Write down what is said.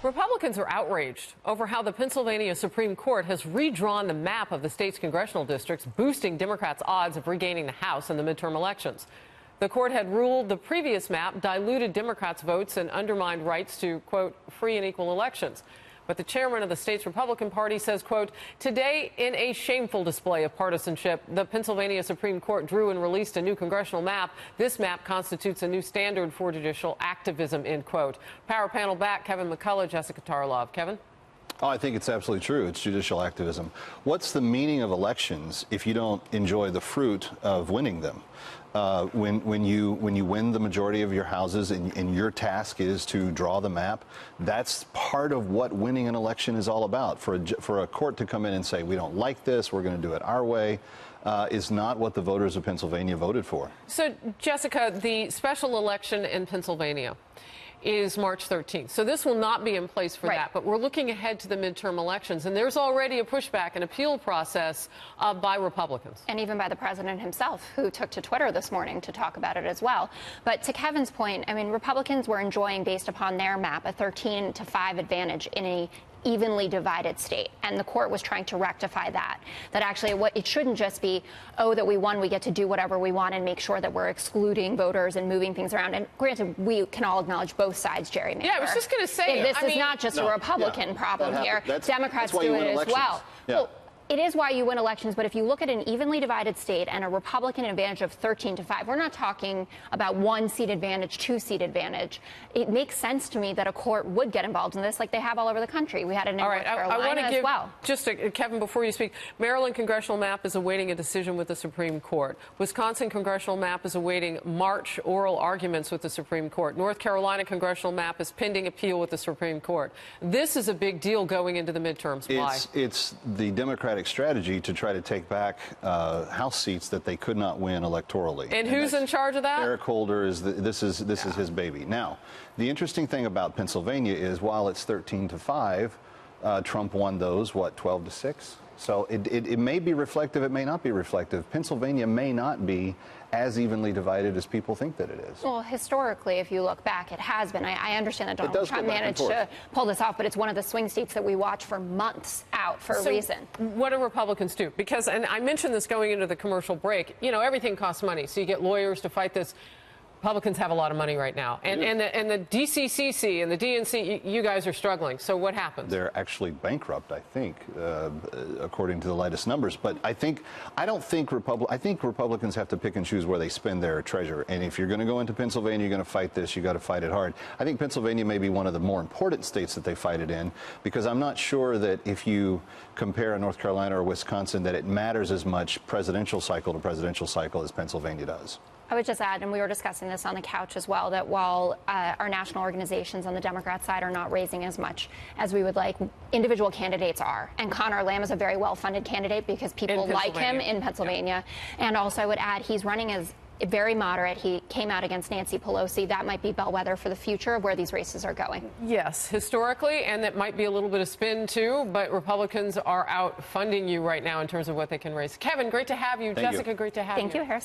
Republicans are outraged over how the Pennsylvania Supreme Court has redrawn the map of the state's congressional districts, boosting Democrats' odds of regaining the House in the midterm elections. The court had ruled the previous map diluted Democrats' votes and undermined rights to, quote, free and equal elections. But the chairman of the state's Republican Party says, quote, today, in a shameful display of partisanship, the Pennsylvania Supreme Court drew and released a new congressional map. This map constitutes a new standard for judicial activism, end quote. Power panel back, Kevin McCullough, Jessica Tarlov. Kevin? Oh, I think it's absolutely true. It's judicial activism. What's the meaning of elections if you don't enjoy the fruit of winning them? When you win the majority of your houses and your task is to draw the map, that's part of what winning an election is all about. For a court to come in and say, we don't like this, we're going to do it our way, is not what the voters of Pennsylvania voted for. So, Jessica, the special election in Pennsylvania is March 13th. So this will not be in place for that. But we're looking ahead to the midterm elections, and there's already a pushback and appeal process by Republicans. And even by the president himself, who took to Twitter this morning to talk about it as well. But to Kevin's point, I mean, Republicans were enjoying, based upon their map, a 13-5 advantage in a evenly divided state, and the court was trying to rectify that actually it shouldn't just be, oh, that we won, we get to do whatever we want and make sure that we're excluding voters and moving things around. And granted, we can all acknowledge both sides gerrymander. Yeah, I was just going to say, this is not just a Republican problem here. Democrats do it as well. Well, it is why you win elections, but if you look at an evenly divided state and a Republican advantage of 13-5, we're not talking about 1-seat advantage, 2-seat advantage. It makes sense to me that a court would get involved in this like they have all over the country. We had it in North Carolina as well. Just Kevin, before you speak, Maryland congressional map is awaiting a decision with the Supreme Court. Wisconsin congressional map is awaiting March oral arguments with the Supreme Court. North Carolina congressional map is pending appeal with the Supreme Court. This is a big deal going into the midterms. Why? It's the Democratic strategy to try to take back House seats that they could not win electorally. And who's in charge of that? Eric Holder is this is his baby. Now, the interesting thing about Pennsylvania is while it's 13-5, Trump won those 12-6. So it may be reflective, it may not be reflective. Pennsylvania may not be as evenly divided as people think that it is. Well, historically, if you look back, it has been. I understand that Donald Trump managed to pull this off, but it's one of the swing states that we watch for months out for a reason. What do Republicans do? Because, and I mentioned this going into the commercial break, you know, everything costs money. So you get lawyers to fight this. Republicans have a lot of money right now. And the DCCC and the DNC, you guys are struggling. So what happens? They're actually bankrupt, I think, according to the latest numbers. But I think Republicans have to pick and choose where they spend their treasure. And if you're going to go into Pennsylvania, you're going to fight this, you got to fight it hard. I think Pennsylvania may be one of the more important states that they fight it in, because I'm not sure that if you compare North Carolina or Wisconsin, that it matters as much presidential cycle to presidential cycle as Pennsylvania does. I would just add, and we were discussing this on the couch as well, that while our national organizations on the Democrat side are not raising as much as we would like, individual candidates are. And Conor Lamb is a very well-funded candidate because people like him in Pennsylvania. Yeah. And also I would add, he's running as very moderate. He came out against Nancy Pelosi. That might be bellwether for the future of where these races are going. Yes, historically, and that might be a little bit of spin too, but Republicans are out funding you right now in terms of what they can raise. Kevin, great to have you. Jessica, great to have you. Thank you, Harris.